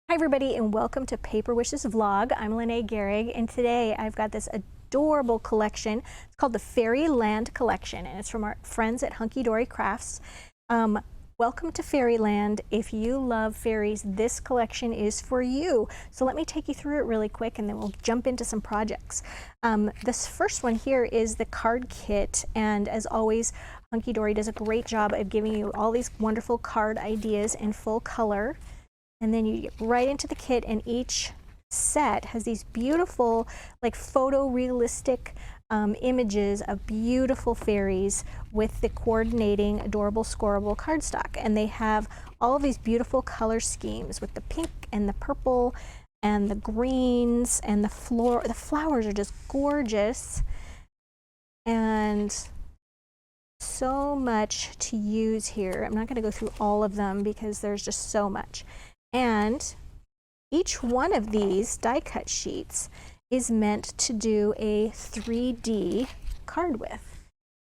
Hi everybody and welcome to Paper Wishes Vlog. I'm Lene Gehrig and today I've got this adorable collection. It's called the Fairyland Collection and it's from our friends at Hunky Dory Crafts. Welcome to Fairyland. If you love fairies, this collection is for you. So let me take you through it really quick and then we'll jump into some projects. This first one here is the card kit, and as always, Hunky Dory does a great job of giving you all these wonderful card ideas in full color. And then you get right into the kit, and each set has these beautiful, like photorealistic images of beautiful fairies with the coordinating adorable scoreable cardstock. And they have all of these beautiful color schemes with the pink and the purple and the greens, and the flowers are just gorgeous. And so much to use here. I'm not going to go through all of them because there's just so much. And each one of these die cut sheets is meant to do a 3D card with.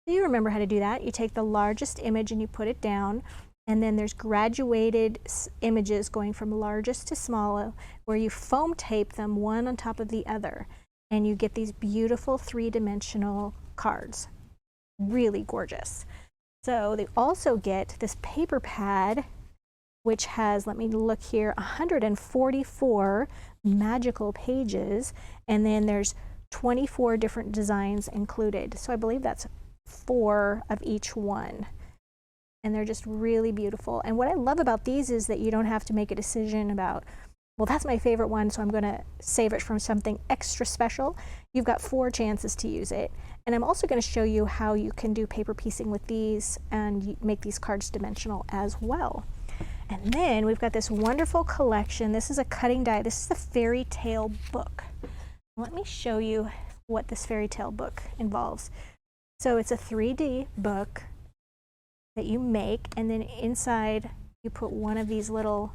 So you remember how to do that. You take the largest image and you put it down, and then there's graduated images going from largest to smaller where you foam tape them one on top of the other, and you get these beautiful three-dimensional cards. Really gorgeous. So they also get this paper pad, which has, let me look here, 144 magical pages, and then there's 24 different designs included. So I believe that's 4 of each one. And they're just really beautiful. And what I love about these is that you don't have to make a decision about, well, that's my favorite one, so I'm going to save it from something extra special. You've got 4 chances to use it. And I'm also going to show you how you can do paper piecing with these and make these cards dimensional as well. And then we've got this wonderful collection. This is a cutting die. This is the fairy tale book. Let me show you what this fairy tale book involves. So it's a 3D book that you make, and then inside you put one of these little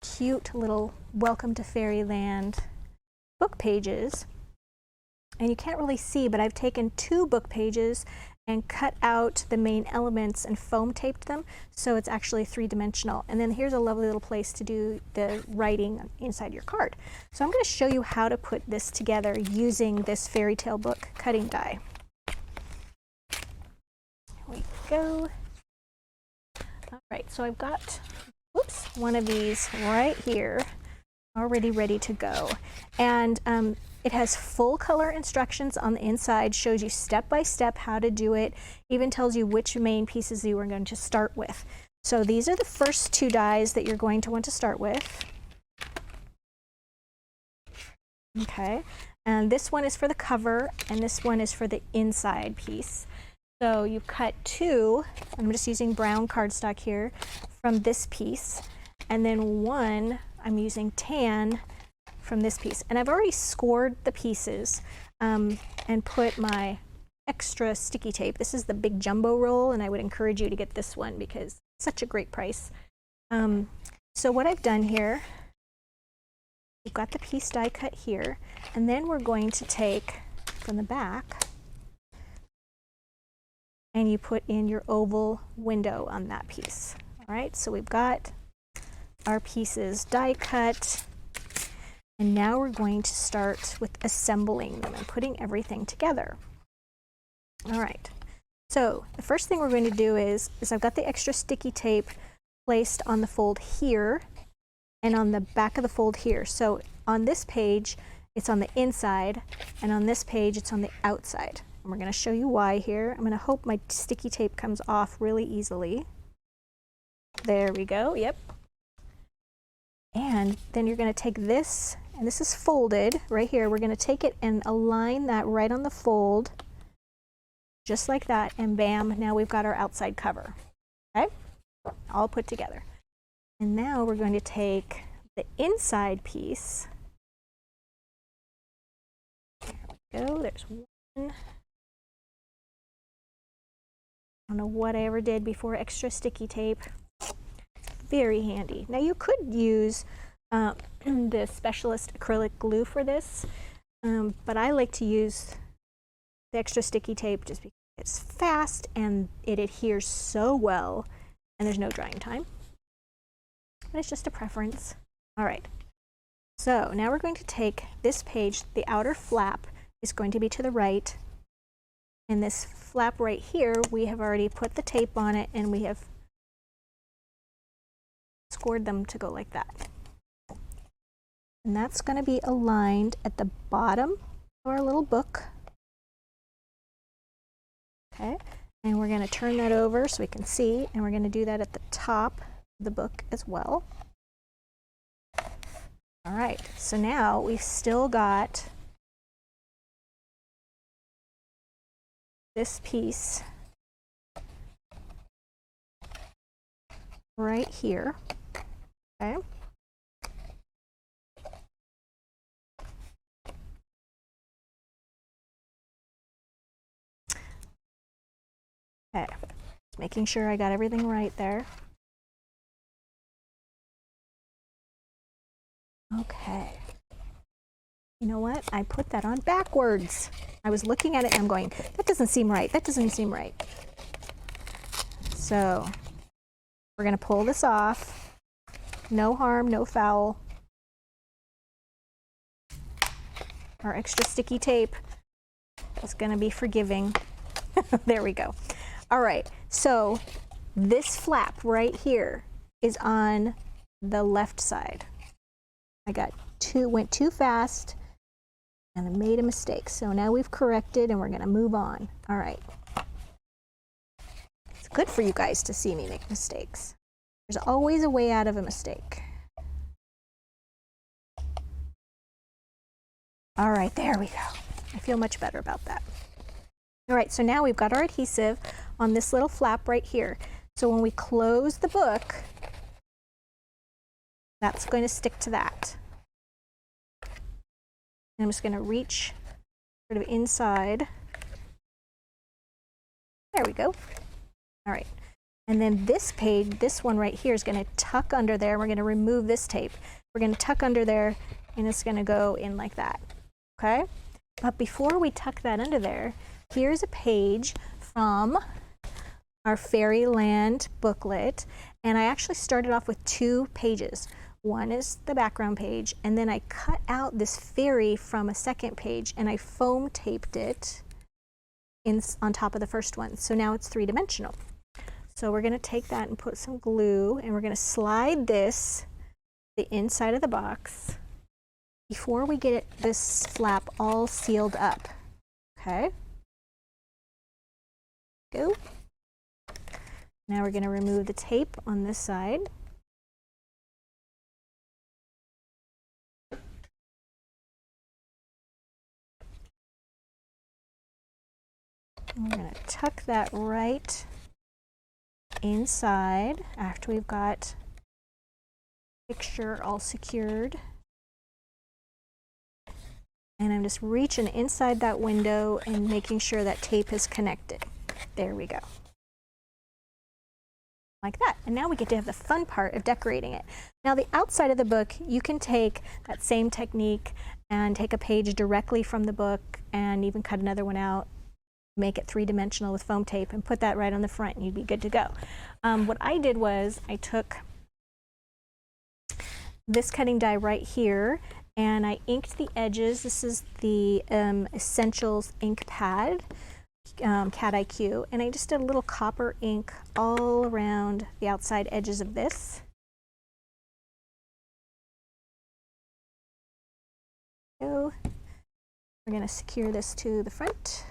cute little Welcome to Fairyland book pages. And you can't really see, but I've taken 2 book pages and cut out the main elements and foam taped them, so it's actually 3-dimensional. And then here's a lovely little place to do the writing inside your card. So I'm going to show you how to put this together using this fairy tale book cutting die. Here we go. All right, so I've got, whoops, one of these right here, already ready to go. And it has full color instructions on the inside, shows you step by step how to do it, even tells you which main pieces you are going to start with. So these are the first 2 dies that you're going to want to start with. Okay, and this one is for the cover, and this one is for the inside piece. So you cut 2, I'm just using brown cardstock here, from this piece, and then 1 I'm using tan from this piece. And I've already scored the pieces and put my extra sticky tape. This is the big jumbo roll, and I would encourage you to get this one because it's such a great price. So what I've done here, we've got the piece die cut here, and then we're going to take from the back and you put in your oval window on that piece. All right, so we've got our pieces die cut. And now we're going to start with assembling them and putting everything together. All right, so the first thing we're going to do is I've got the extra sticky tape placed on the fold here and on the back of the fold here. So on this page, it's on the inside, and on this page, it's on the outside. And we're going to show you why here. I'm going to hope my sticky tape comes off really easily. There we go, yep. And then you're going to take this, and this is folded right here. We're going to take it and align that right on the fold, just like that, and bam, now we've got our outside cover. Okay, all put together. And now we're going to take the inside piece. There we go, there's one. I don't know what I ever did before extra sticky tape. Very handy. Now you could use the Specialist acrylic glue for this, but I like to use the extra sticky tape just because it's fast and it adheres so well, and there's no drying time. But it's just a preference. All right. So now we're going to take this page, the outer flap is going to be to the right, and this flap right here, we have already put the tape on it and we have scored them to go like that. And that's going to be aligned at the bottom of our little book. Okay, and we're going to turn that over so we can see, and we're going to do that at the top of the book as well. All right, so now we've still got this piece right here, okay? Okay, just making sure I got everything right there. Okay. You know what? I put that on backwards. I was looking at it and I'm going, that doesn't seem right. That doesn't seem right. So we're going to pull this off. No harm, no foul. Our extra sticky tape is going to be forgiving. There we go. All right. So this flap right here is on the left side. I went too fast and I made a mistake. So now we've corrected and we're going to move on. All right. It's good for you guys to see me make mistakes. There's always a way out of a mistake. All right, there we go. I feel much better about that. All right, so now we've got our adhesive on this little flap right here. So when we close the book, that's going to stick to that. And I'm just going to reach sort of inside. There we go. All right. And then this page, this one right here is going to tuck under there. We're going to remove this tape. We're going to tuck under there and it's going to go in like that. Okay? But before we tuck that under there, here's a page from our Fairyland booklet. And I actually started off with 2 pages. One is the background page, and then I cut out this fairy from a second page and I foam taped it on top of the first one. So now it's 3-dimensional. So we're going to take that and put some glue, and we're going to slide this the inside of the box before we get this flap all sealed up. Okay? Go. Now we're going to remove the tape on this side. We're going to tuck that right inside after we've got the picture all secured. And I'm just reaching inside that window and making sure that tape is connected. There we go. Like that. And now we get to have the fun part of decorating it. Now the outside of the book, you can take that same technique and take a page directly from the book and even cut another one out, make it 3-dimensional with foam tape and put that right on the front and you'd be good to go. What I did was I took this cutting die right here and I inked the edges. This is the Essentials ink pad, Cat IQ, and I just did a little copper ink all around the outside edges of this. So we're going to secure this to the front.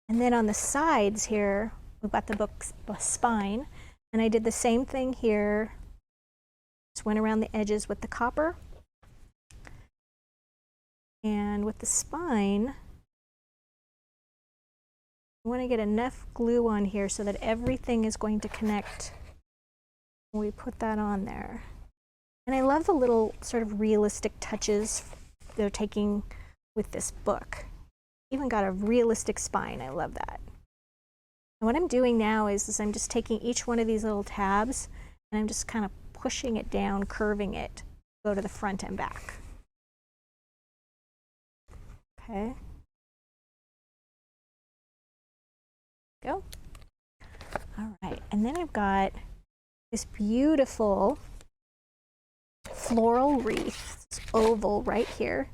And then on the sides here, we've got the book's spine, and I did the same thing here. Just went around the edges with the copper. And with the spine, I want to get enough glue on here so that everything is going to connect when we put that on there. And I love the little sort of realistic touches they're taking with this book. Even got a realistic spine. I love that. And what I'm doing now is I'm just taking each one of these little tabs and I'm just kind of pushing it down, curving it, go to the front and back. Okay. Go. All right, and then I've got this beautiful floral wreath, this oval right here.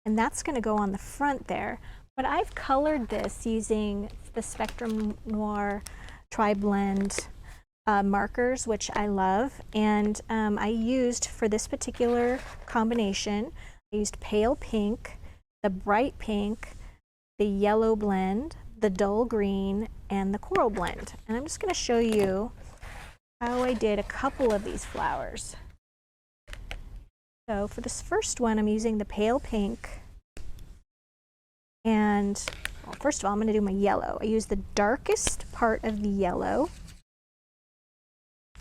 And that's going to go on the front there. But I've colored this using the Spectrum Noir Tri-Blend markers, which I love. And I used, for this particular combination, I used pale pink, the bright pink, the yellow blend, the dull green, and the coral blend. And I'm just going to show you how I did a couple of these flowers. So for this first one, I'm using the pale pink. And well, first of all, I'm going to do my yellow. I use the darkest part of the yellow.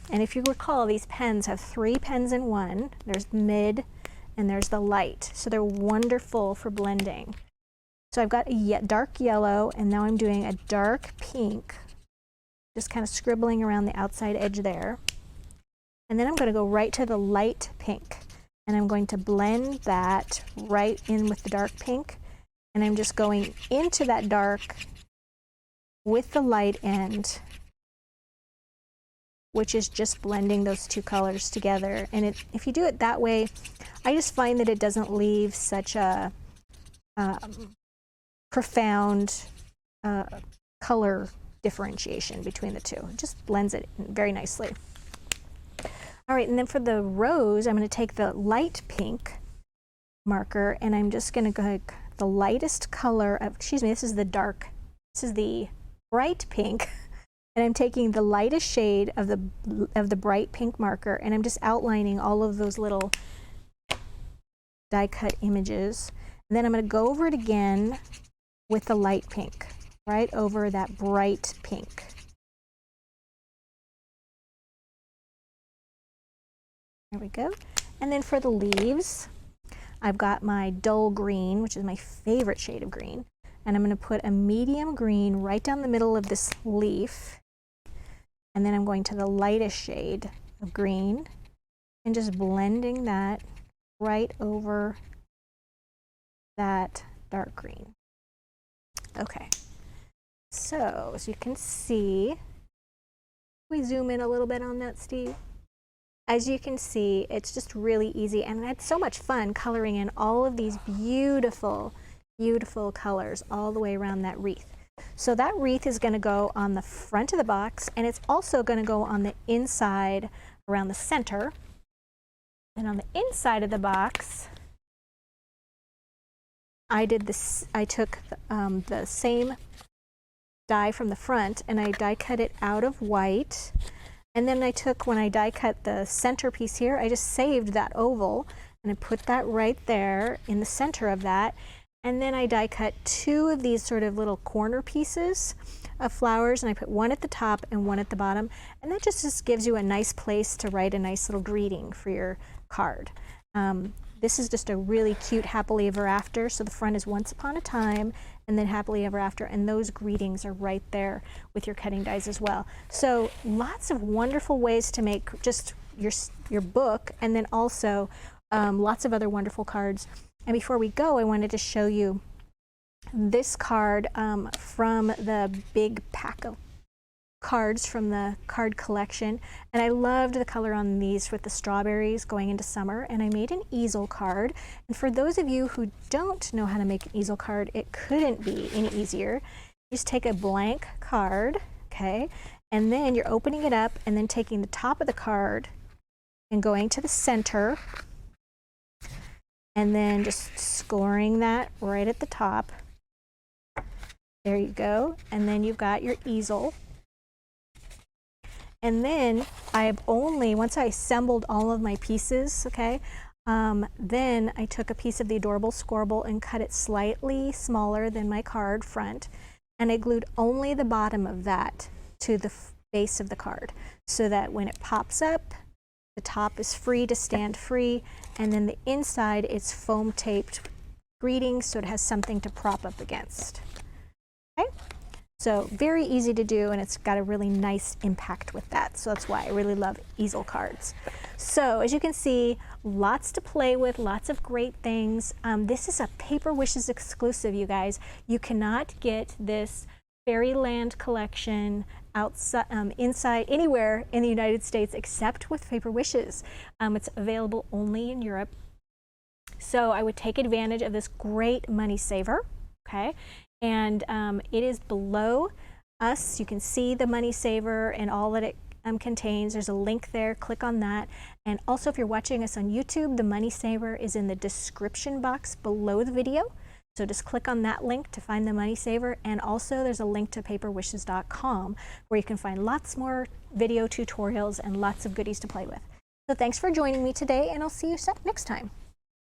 And if you recall, these pens have 3 pens in one. There's mid and there's the light. So they're wonderful for blending. So I've got a dark yellow, and now I'm doing a dark pink, just kind of scribbling around the outside edge there. And then I'm going to go right to the light pink, and I'm going to blend that right in with the dark pink. And I'm just going into that dark with the light end, which is just blending those 2 colors together. And if you do it that way, I just find that it doesn't leave such a profound color differentiation between the 2. It just blends it very nicely. All right, and then for the rose, I'm going to take the light pink marker, and I'm just going to go the lightest color of, excuse me, this is the bright pink, and I'm taking the lightest shade of the bright pink marker, and I'm just outlining all of those little die cut images. And then I'm going to go over it again with the light pink, right over that bright pink. There we go. And then for the leaves, I've got my dull green, which is my favorite shade of green. And I'm going to put a medium green right down the middle of this leaf. And then I'm going to the lightest shade of green and just blending that right over that dark green. Okay, so as you can see, we zoom in a little bit on that, Steve. As you can see, it's just really easy, and I had so much fun coloring in all of these beautiful, beautiful colors all the way around that wreath. So that wreath is going to go on the front of the box, and it's also going to go on the inside around the center. And on the inside of the box, I did this. I took the same die from the front, and I die cut it out of white. And then I took, when I die cut the centerpiece here, I just saved that oval, and I put that right there in the center of that. And then I die cut 2 of these sort of little corner pieces of flowers, and I put one at the top and one at the bottom. And that just gives you a nice place to write a nice little greeting for your card. This is just a really cute happily ever after. So the front is once upon a time, and then happily ever after, and those greetings are right there with your cutting dies as well. So lots of wonderful ways to make just your book, and then also lots of other wonderful cards. And before we go, I wanted to show you this card from the big pack of cards from the card collection, and I loved the color on these with the strawberries going into summer, and I made an easel card. And for those of you who don't know how to make an easel card, it couldn't be any easier. You just take a blank card, okay, and then you're opening it up and then taking the top of the card and going to the center and then just scoring that right at the top. There you go. And then you've got your easel. And then once I assembled all of my pieces, okay, then I took a piece of the Adorable Scorable and cut it slightly smaller than my card front, and I glued only the bottom of that to the base of the card, so that when it pops up, the top is free to stand free, and then the inside is foam taped greetings, so it has something to prop up against. Okay? So very easy to do, and it's got a really nice impact with that. So that's why I really love easel cards. So as you can see, lots to play with, lots of great things. This is a Paper Wishes exclusive, you guys. You cannot get this Fairyland collection outside, inside, anywhere in the United States except with Paper Wishes. It's available only in Europe. So I would take advantage of this great money saver, okay? And it is below us. You can see the money saver and all that it contains. There's a link there, click on that. And also if you're watching us on YouTube, the money saver is in the description box below the video. So just click on that link to find the money saver. And also there's a link to paperwishes.com where you can find lots more video tutorials and lots of goodies to play with. So thanks for joining me today, and I'll see you next time.